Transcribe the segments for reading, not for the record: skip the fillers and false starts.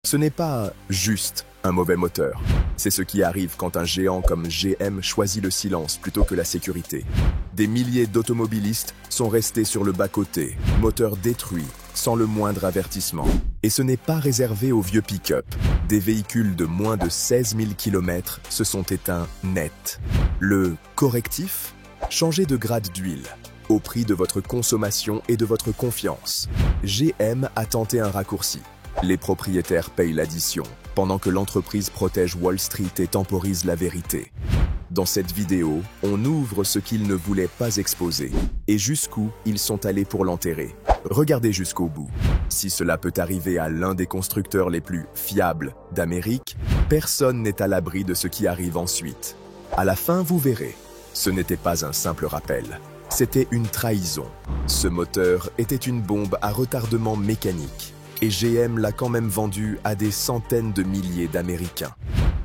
Ce n'est pas juste un mauvais moteur. C'est ce qui arrive quand un géant comme GM choisit le silence plutôt que la sécurité. Des milliers d'automobilistes sont restés sur le bas-côté, moteur détruit, sans le moindre avertissement. Et ce n'est pas réservé aux vieux pick-up. Des véhicules de moins de 16 000 km se sont éteints net. Le correctif? Changer de grade d'huile, au prix de votre consommation et de votre confiance. GM a tenté un raccourci. Les propriétaires payent l'addition, pendant que l'entreprise protège Wall Street et temporise la vérité. Dans cette vidéo, on ouvre ce qu'ils ne voulaient pas exposer, et jusqu'où ils sont allés pour l'enterrer. Regardez jusqu'au bout. Si cela peut arriver à l'un des constructeurs les plus fiables d'Amérique, personne n'est à l'abri de ce qui arrive ensuite. À la fin, vous verrez, ce n'était pas un simple rappel. C'était une trahison. Ce moteur était une bombe à retardement mécanique. Et GM l'a quand même vendu à des centaines de milliers d'Américains.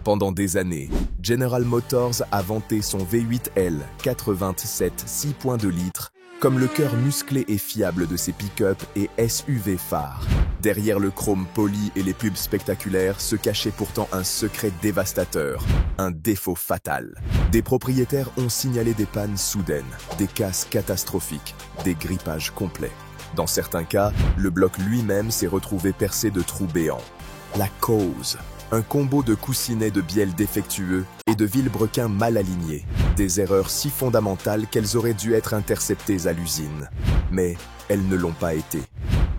Pendant des années, General Motors a vanté son V8L 87 6.2 litres comme le cœur musclé et fiable de ses pick-up et SUV phares. Derrière le chrome poli et les pubs spectaculaires se cachait pourtant un secret dévastateur, un défaut fatal. Des propriétaires ont signalé des pannes soudaines, des casses catastrophiques, des grippages complets. Dans certains cas, le bloc lui-même s'est retrouvé percé de trous béants. La cause, un combo de coussinets de bielle défectueux et de vilebrequins mal alignés. Des erreurs si fondamentales qu'elles auraient dû être interceptées à l'usine. Mais elles ne l'ont pas été.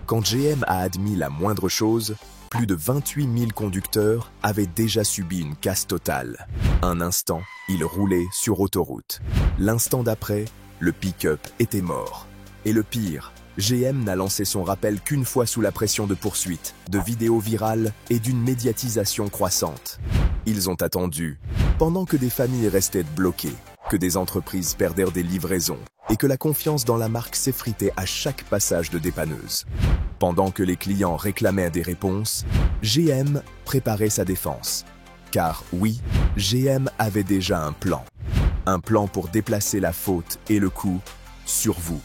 Quand GM a admis la moindre chose, plus de 28 000 conducteurs avaient déjà subi une casse totale. Un instant, ils roulaient sur autoroute. L'instant d'après, le pick-up était mort. Et le pire, GM n'a lancé son rappel qu'une fois sous la pression de poursuites, de vidéos virales et d'une médiatisation croissante. Ils ont attendu, pendant que des familles restaient bloquées, que des entreprises perdèrent des livraisons et que la confiance dans la marque s'effritait à chaque passage de dépanneuse. Pendant que les clients réclamaient des réponses, GM préparait sa défense. Car oui, GM avait déjà un plan. Un plan pour déplacer la faute et le coup sur vous.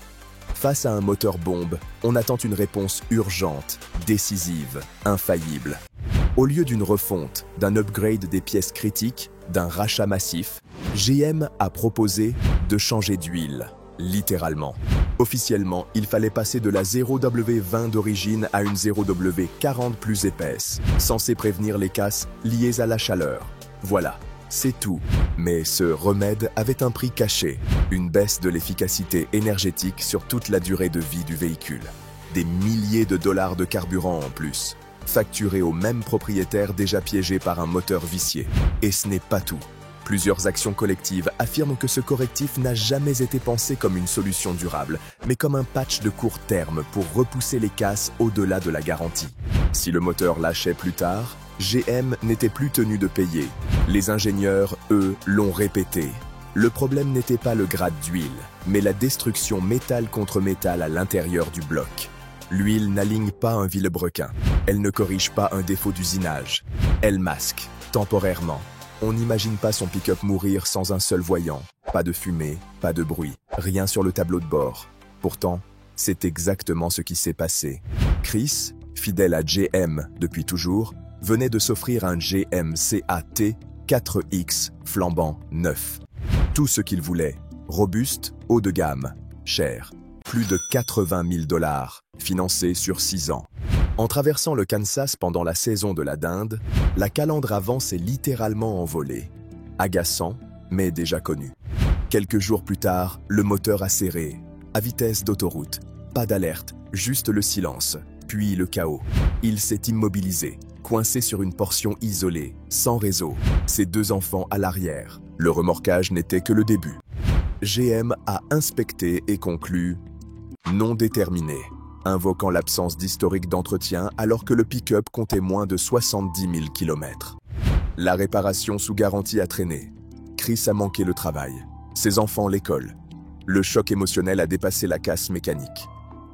Face à un moteur bombe, on attend une réponse urgente, décisive, infaillible. Au lieu d'une refonte, d'un upgrade des pièces critiques, d'un rachat massif, GM a proposé de changer d'huile, littéralement. Officiellement, il fallait passer de la 0W20 d'origine à une 0W40 plus épaisse, censée prévenir les casses liées à la chaleur. Voilà. C'est tout. Mais ce remède avait un prix caché, une baisse de l'efficacité énergétique sur toute la durée de vie du véhicule. Des milliers de dollars de carburant en plus, facturés au même propriétaire déjà piégé par un moteur vicié. Et ce n'est pas tout. Plusieurs actions collectives affirment que ce correctif n'a jamais été pensé comme une solution durable, mais comme un patch de court terme pour repousser les casses au-delà de la garantie. Si le moteur lâchait plus tard, GM n'était plus tenu de payer. Les ingénieurs, eux, l'ont répété. Le problème n'était pas le grade d'huile, mais la destruction métal contre métal à l'intérieur du bloc. L'huile n'aligne pas un vilebrequin. Elle ne corrige pas un défaut d'usinage. Elle masque, temporairement. On n'imagine pas son pick-up mourir sans un seul voyant. Pas de fumée, pas de bruit, rien sur le tableau de bord. Pourtant, c'est exactement ce qui s'est passé. Chris, fidèle à GM depuis toujours, venait de s'offrir un GM CAT 4X flambant neuf. Tout ce qu'il voulait, robuste, haut de gamme, cher. Plus de 80 000 $, financé sur 6 ans. En traversant le Kansas pendant la saison de la dinde, la calandre avant s'est littéralement envolée. Agaçant, mais déjà connu. Quelques jours plus tard, le moteur a serré, à vitesse d'autoroute. Pas d'alerte, juste le silence, puis le chaos. Il s'est immobilisé, coincé sur une portion isolée, sans réseau, ses 2 enfants à l'arrière. Le remorquage n'était que le début. GM a inspecté et conclu « non déterminé », invoquant l'absence d'historique d'entretien alors que le pick-up comptait moins de 70 000 km. La réparation sous garantie a traîné. Chris a manqué le travail. Ses enfants l'école. Le choc émotionnel a dépassé la casse mécanique.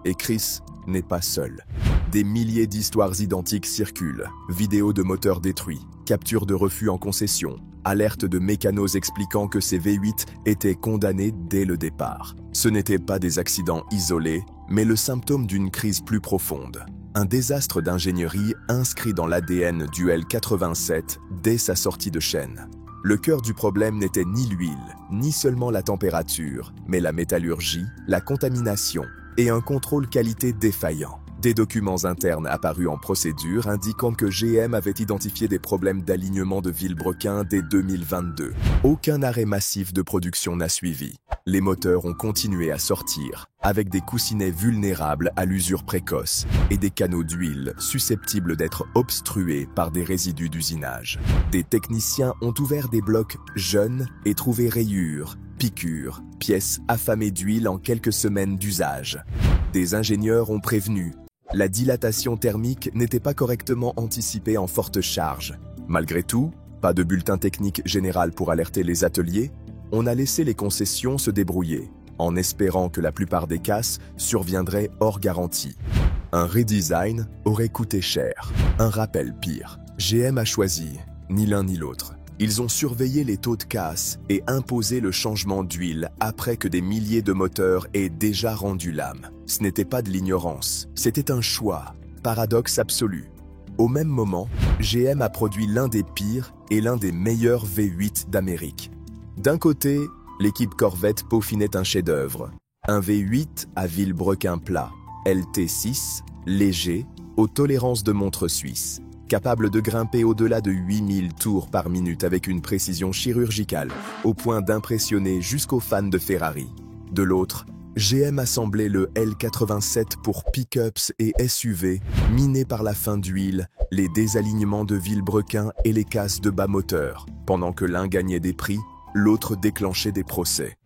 Et Chris n'est pas seul. Des milliers d'histoires identiques circulent. Vidéos de moteurs détruits, captures de refus en concession, alertes de mécanos expliquant que ces V8 étaient condamnés dès le départ. Ce n'étaient pas des accidents isolés, mais le symptôme d'une crise plus profonde. Un désastre d'ingénierie inscrit dans l'ADN du L87 dès sa sortie de chaîne. Le cœur du problème n'était ni l'huile, ni seulement la température, mais la métallurgie, la contamination et un contrôle qualité défaillant. Des documents internes apparus en procédure indiquant que GM avait identifié des problèmes d'alignement de Villebrequin dès 2022. Aucun arrêt massif de production n'a suivi. Les moteurs ont continué à sortir, avec des coussinets vulnérables à l'usure précoce et des canaux d'huile susceptibles d'être obstrués par des résidus d'usinage. Des techniciens ont ouvert des blocs jeunes et trouvé rayures, piqûres, pièces affamées d'huile en quelques semaines d'usage. Des ingénieurs ont prévenu. La dilatation thermique n'était pas correctement anticipée en forte charge. Malgré tout, pas de bulletin technique général pour alerter les ateliers, on a laissé les concessions se débrouiller, en espérant que la plupart des casses surviendraient hors garantie. Un redesign aurait coûté cher. Un rappel pire. GM a choisi, ni l'un ni l'autre. Ils ont surveillé les taux de casse et imposé le changement d'huile après que des milliers de moteurs aient déjà rendu l'âme. Ce n'était pas de l'ignorance, c'était un choix. Paradoxe absolu. Au même moment, GM a produit l'un des pires et l'un des meilleurs V8 d'Amérique. D'un côté, l'équipe Corvette peaufinait un chef-d'œuvre. Un V8 à Villebrequin plat, LT6, léger, aux tolérances de montre suisse. Capable de grimper au-delà de 8000 tours par minute avec une précision chirurgicale, au point d'impressionner jusqu'aux fans de Ferrari. De l'autre, GM assemblait le L87 pour pick-ups et SUV, minés par la fin d'huile, les désalignements de Villebrequin et les casses de bas moteur. Pendant que l'un gagnait des prix, l'autre déclenchait des procès.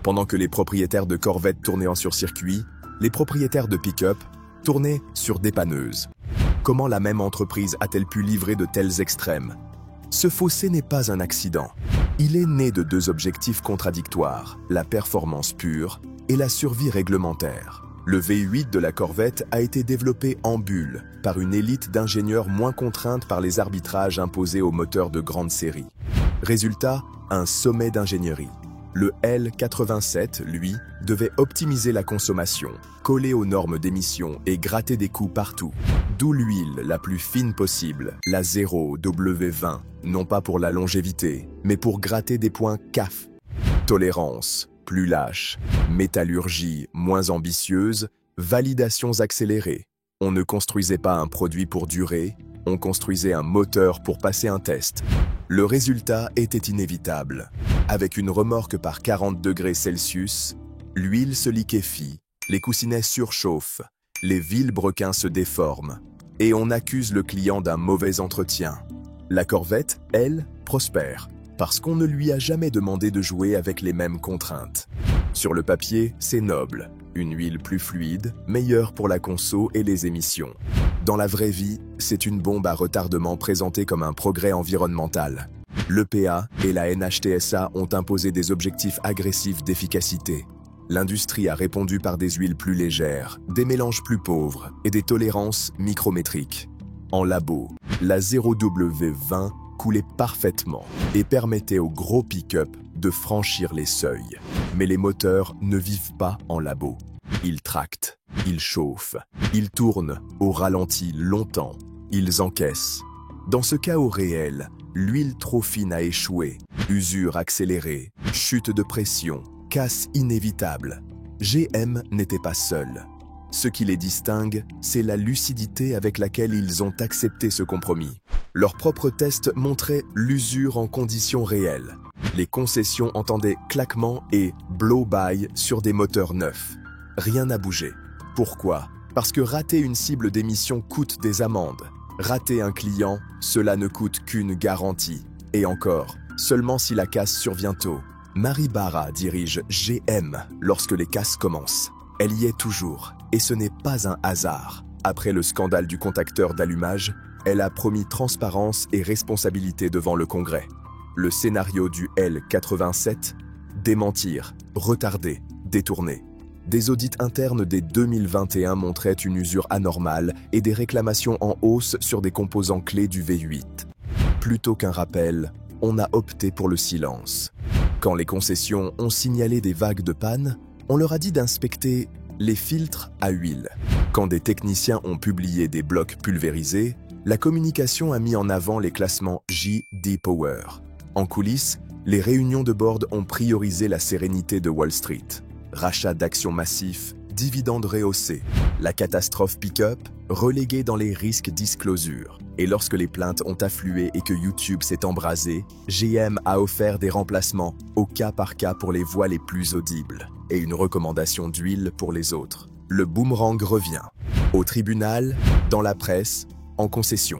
Pendant que les propriétaires de Corvette tournaient en sur-circuit, les propriétaires de pick-up tournaient sur dépanneuses. Comment la même entreprise a-t-elle pu livrer de tels extrêmes? Ce fossé n'est pas un accident. Il est né de deux objectifs contradictoires, la performance pure et la survie réglementaire. Le V8 de la Corvette a été développé en bulle par une élite d'ingénieurs moins contraintes par les arbitrages imposés aux moteurs de grande série. Résultat, un sommet d'ingénierie. Le L87, lui, devait optimiser la consommation, coller aux normes d'émission et gratter des coups partout. D'où l'huile la plus fine possible, la 0W20, non pas pour la longévité, mais pour gratter des points CAF. Tolérance, plus lâche, métallurgie moins ambitieuse, validations accélérées. On ne construisait pas un produit pour durer, on construisait un moteur pour passer un test. Le résultat était inévitable. Avec une remorque par 40 degrés Celsius, l'huile se liquéfie, les coussinets surchauffent, les Villebrequins se déforment, et on accuse le client d'un mauvais entretien. La Corvette, elle, prospère, parce qu'on ne lui a jamais demandé de jouer avec les mêmes contraintes. Sur le papier, c'est noble, une huile plus fluide, meilleure pour la conso et les émissions. Dans la vraie vie, c'est une bombe à retardement présentée comme un progrès environnemental. L'EPA et la NHTSA ont imposé des objectifs agressifs d'efficacité. L'industrie a répondu par des huiles plus légères, des mélanges plus pauvres et des tolérances micrométriques. En labo, la 0W20 coulait parfaitement et permettait aux gros pick-up de franchir les seuils. Mais les moteurs ne vivent pas en labo. Ils tractent, ils chauffent, ils tournent au ralenti longtemps, ils encaissent. Dans ce chaos réel, l'huile trop fine a échoué, usure accélérée, chute de pression, casse inévitable. GM n'était pas seul. Ce qui les distingue, c'est la lucidité avec laquelle ils ont accepté ce compromis. Leurs propres tests montraient l'usure en conditions réelles. Les concessions entendaient claquements et blow-by sur des moteurs neufs. Rien n'a bougé. Pourquoi? Parce que rater une cible d'émission coûte des amendes. Rater un client, cela ne coûte qu'une garantie. Et encore, seulement si la casse survient tôt. Marie Barra dirige GM lorsque les casses commencent. Elle y est toujours, et ce n'est pas un hasard. Après le scandale du contacteur d'allumage, elle a promis transparence et responsabilité devant le Congrès. Le scénario du L87, démentir, retarder, détourner. Des audits internes dès 2021 montraient une usure anormale et des réclamations en hausse sur des composants clés du V8. Plutôt qu'un rappel, on a opté pour le silence. Quand les concessions ont signalé des vagues de panne, on leur a dit d'inspecter les filtres à huile. Quand des techniciens ont publié des blocs pulvérisés, la communication a mis en avant les classements J.D. Power. En coulisses, les réunions de board ont priorisé la sérénité de Wall Street. Rachat d'actions massifs, dividendes rehaussés, la catastrophe pick-up reléguée dans les risques disclosure. Et lorsque les plaintes ont afflué et que YouTube s'est embrasé, GM a offert des remplacements au cas par cas pour les voix les plus audibles et une recommandation d'huile pour les autres. Le boomerang revient. Au tribunal, dans la presse, en concession.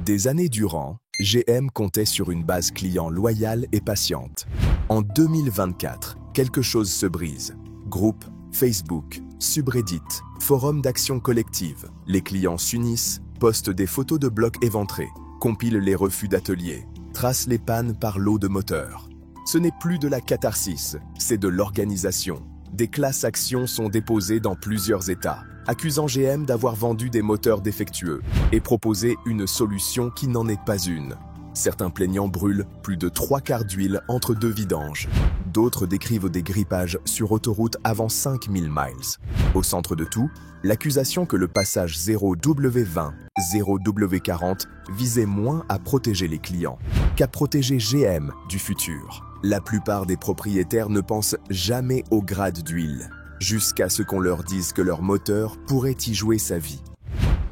Des années durant, GM comptait sur une base client loyale et patiente. En 2024, quelque chose se brise. Groupe, Facebook, subreddit, forum d'action collective. Les clients s'unissent, postent des photos de blocs éventrés, compilent les refus d'atelier, tracent les pannes par lot de moteur. Ce n'est plus de la catharsis, c'est de l'organisation. Des classes actions sont déposées dans plusieurs États, accusant GM d'avoir vendu des moteurs défectueux et proposé une solution qui n'en est pas une. Certains plaignants brûlent plus de 3/4 d'huile entre deux vidanges. D'autres décrivent des grippages sur autoroute avant 5000 miles. Au centre de tout, l'accusation que le passage 0W20, 0W40 visait moins à protéger les clients qu'à protéger GM du futur. La plupart des propriétaires ne pensent jamais au grade d'huile, jusqu'à ce qu'on leur dise que leur moteur pourrait y jouer sa vie.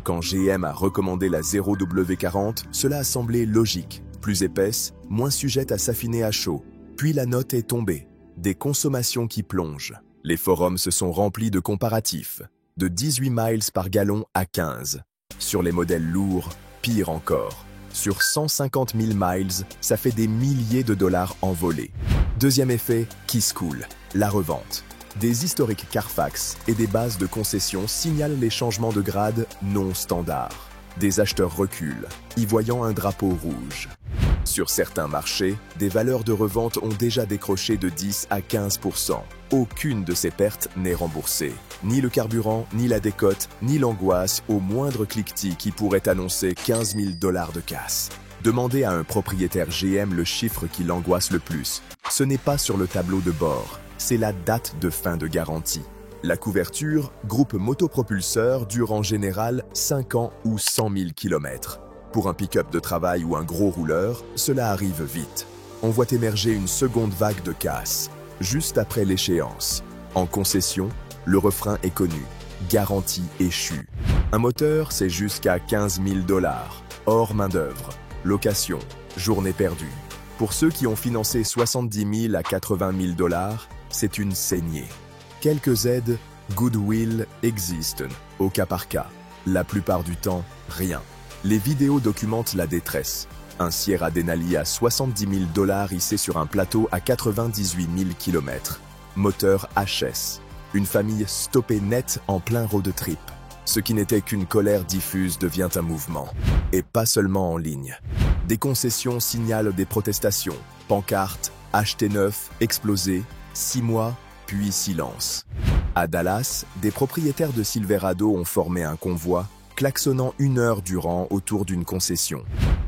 Quand GM a recommandé la 0W40, cela a semblé logique, plus épaisse, moins sujette à s'affiner à chaud. Puis la note est tombée, des consommations qui plongent. Les forums se sont remplis de comparatifs, de 18 miles par gallon à 15. Sur les modèles lourds, pire encore. Sur 150 000 miles, ça fait des milliers de dollars envolés. Deuxième effet, qui se coule, la revente. Des historiques Carfax et des bases de concession signalent les changements de grade non standards. Des acheteurs reculent, y voyant un drapeau rouge. Sur certains marchés, des valeurs de revente ont déjà décroché de 10 à 15%. Aucune de ces pertes n'est remboursée. Ni le carburant, ni la décote, ni l'angoisse au moindre cliquetis qui pourrait annoncer 15 000 $ de casse. Demandez à un propriétaire GM le chiffre qui l'angoisse le plus. Ce n'est pas sur le tableau de bord, c'est la date de fin de garantie. La couverture, groupe motopropulseur, dure en général 5 ans ou 100 000 km. Pour un pick-up de travail ou un gros rouleur, cela arrive vite. On voit émerger une seconde vague de casse, juste après l'échéance. En concession, le refrain est connu. Garantie échue. Un moteur, c'est jusqu'à 15 000 $, hors main-d'œuvre, location, journée perdue. Pour ceux qui ont financé 70 000 à 80 000 $, c'est une saignée. Quelques aides, goodwill, existent, au cas par cas. La plupart du temps, rien. Les vidéos documentent la détresse. Un Sierra Denali à 70 000 $ hissé sur un plateau à 98 000 km. Moteur HS. Une famille stoppée net en plein road trip. Ce qui n'était qu'une colère diffuse devient un mouvement. Et pas seulement en ligne. Des concessions signalent des protestations. Pancartes, acheter neuf, explosé, 6 mois, puis silence. À Dallas, des propriétaires de Silverado ont formé un convoi, klaxonnant 1 heure durant autour d'une concession.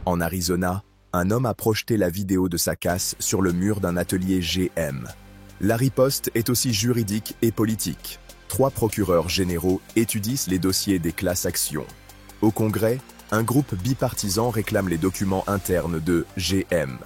En Arizona, un homme a projeté la vidéo de sa casse sur le mur d'un atelier GM. La riposte est aussi juridique et politique. 3 procureurs généraux étudient les dossiers des classes actions. Au Congrès, un groupe bipartisan réclame les documents internes de GM.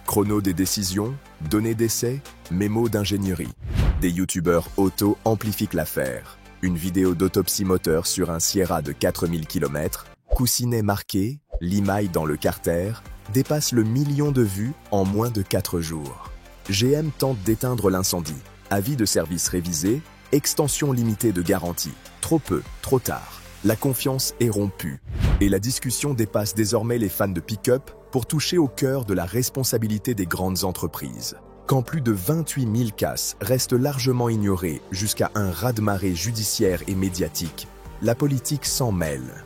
Chrono des décisions, données d'essai, mémo d'ingénierie. Des youtubeurs auto amplifient l'affaire. Une vidéo d'autopsie moteur sur un Sierra de 4000 km, coussinet marqué, limaille dans le carter, dépasse le 1 million de vues en moins de 4 jours. GM tente d'éteindre l'incendie. Avis de service révisé, extension limitée de garantie. Trop peu, trop tard. La confiance est rompue. Et la discussion dépasse désormais les fans de pick-up pour toucher au cœur de la responsabilité des grandes entreprises. Quand plus de 28 000 casses restent largement ignorées jusqu'à un raz-de-marée judiciaire et médiatique, la politique s'en mêle.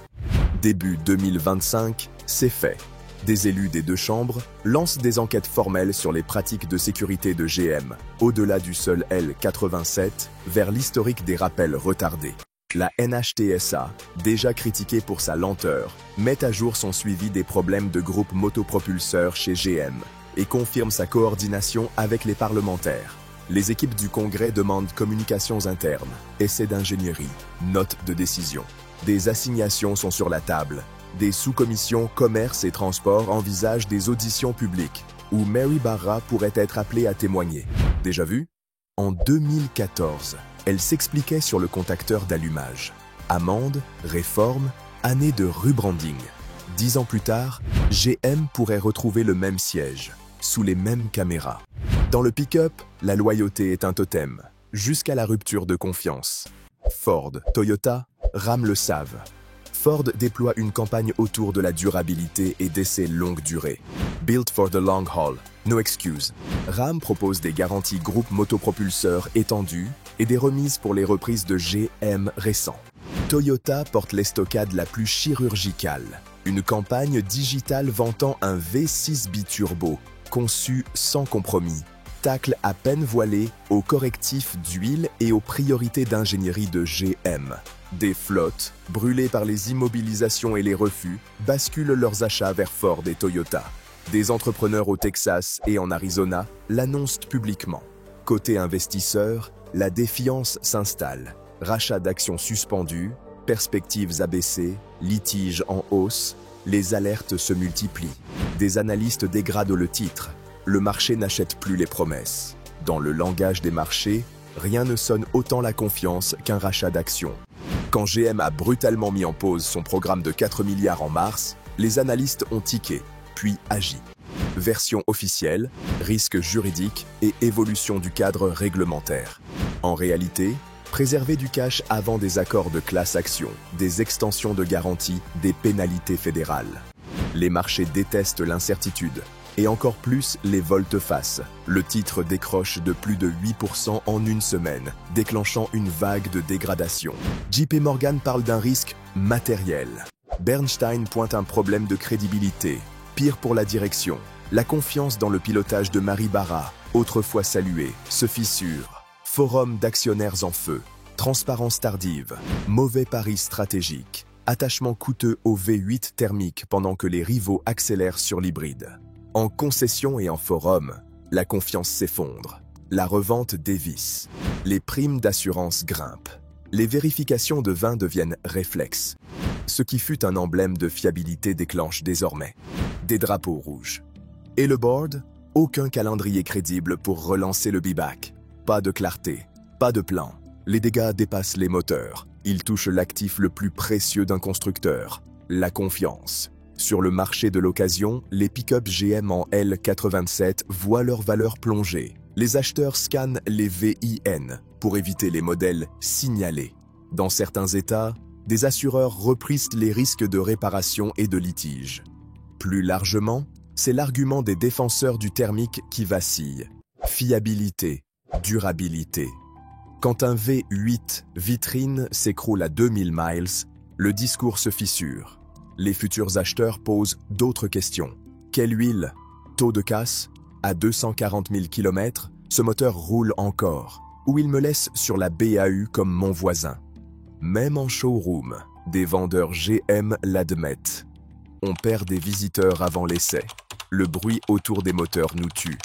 Début 2025, c'est fait. Des élus des 2 chambres lancent des enquêtes formelles sur les pratiques de sécurité de GM, au-delà du seul L87, vers l'historique des rappels retardés. La NHTSA, déjà critiquée pour sa lenteur, met à jour son suivi des problèmes de groupe motopropulseur chez GM et confirme sa coordination avec les parlementaires. Les équipes du Congrès demandent communications internes, essais d'ingénierie, notes de décision. Des assignations sont sur la table. Des sous-commissions commerce et transport envisagent des auditions publiques, où Mary Barra pourrait être appelée à témoigner. Déjà vu? En 2014, elle s'expliquait sur le contacteur d'allumage. Amende, réforme, année de rebranding. 10 ans plus tard, GM pourrait retrouver le même siège, sous les mêmes caméras. Dans le pick-up, la loyauté est un totem, jusqu'à la rupture de confiance. Ford, Toyota, Ram le savent. Ford déploie une campagne autour de la durabilité et d'essais longue durée. Built for the long haul, no excuse. Ram propose des garanties groupe motopropulseurs étendues et des remises pour les reprises de GM récents. Toyota porte l'estocade la plus chirurgicale. Une campagne digitale vantant un V6 biturbo, conçu sans compromis. Tacle à peine voilé aux correctifs d'huile et aux priorités d'ingénierie de GM. Des flottes, brûlées par les immobilisations et les refus, basculent leurs achats vers Ford et Toyota. Des entrepreneurs au Texas et en Arizona l'annoncent publiquement. Côté investisseurs, la défiance s'installe. Rachat d'actions suspendues, perspectives abaissées, litiges en hausse, les alertes se multiplient. Des analystes dégradent le titre. Le marché n'achète plus les promesses. Dans le langage des marchés, rien ne sonne autant la confiance qu'un rachat d'actions. Quand GM a brutalement mis en pause son programme de 4 milliards en mars, les analystes ont tiqué, puis agi. Version officielle, risque juridique et évolution du cadre réglementaire. En réalité, préserver du cash avant des accords de class action, des extensions de garantie, des pénalités fédérales. Les marchés détestent l'incertitude, et encore plus les volte-face. Le titre décroche de plus de 8% en une semaine, déclenchant une vague de dégradation. JP Morgan parle d'un risque matériel. Bernstein pointe un problème de crédibilité. Pire pour la direction. La confiance dans le pilotage de Mary Barra, autrefois saluée, se fissure. Forum d'actionnaires en feu. Transparence tardive. Mauvais pari stratégique. Attachement coûteux au V8 thermique pendant que les rivaux accélèrent sur l'hybride. En concession et en forum, la confiance s'effondre. La revente dévisse. Les primes d'assurance grimpent. Les vérifications de vin deviennent réflexes. Ce qui fut un emblème de fiabilité déclenche désormais. Des drapeaux rouges. Et le board? Aucun calendrier crédible pour relancer le buyback. Pas de clarté, pas de plan. Les dégâts dépassent les moteurs. Ils touchent l'actif le plus précieux d'un constructeur, la confiance. Sur le marché de l'occasion, les pick-up GM en L87 voient leur valeur plonger. Les acheteurs scannent les VIN pour éviter les modèles signalés. Dans certains États, des assureurs reprisent les risques de réparation et de litige. Plus largement, c'est l'argument des défenseurs du thermique qui vacille. Fiabilité, durabilité. Quand un V8 vitrine s'écroule à 2000 miles, le discours se fissure. Les futurs acheteurs posent d'autres questions. Quelle huile? Taux de casse? À 240 000 km, ce moteur roule encore. Ou il me laisse sur la BAU comme mon voisin. Même en showroom, des vendeurs GM l'admettent. On perd des visiteurs avant l'essai. Le bruit autour des moteurs nous tue.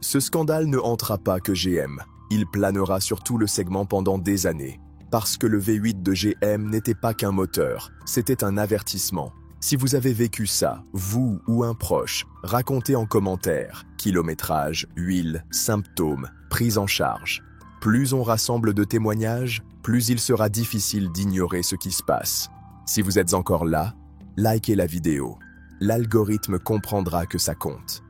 Ce scandale ne hantera pas que GM. Il planera sur tout le segment pendant des années. Parce que le V8 de GM n'était pas qu'un moteur, c'était un avertissement. Si vous avez vécu ça, vous ou un proche, racontez en commentaire. Kilométrage, huile, symptômes, prise en charge. Plus on rassemble de témoignages, plus il sera difficile d'ignorer ce qui se passe. Si vous êtes encore là, likez la vidéo. L'algorithme comprendra que ça compte.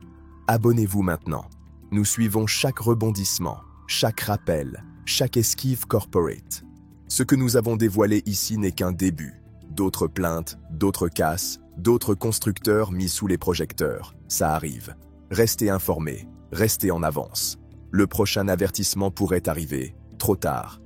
Abonnez-vous maintenant. Nous suivons chaque rebondissement, chaque rappel, chaque esquive corporate. Ce que nous avons dévoilé ici n'est qu'un début. D'autres plaintes, d'autres casses, d'autres constructeurs mis sous les projecteurs. Ça arrive. Restez informés, restez en avance. Le prochain avertissement pourrait arriver, trop tard.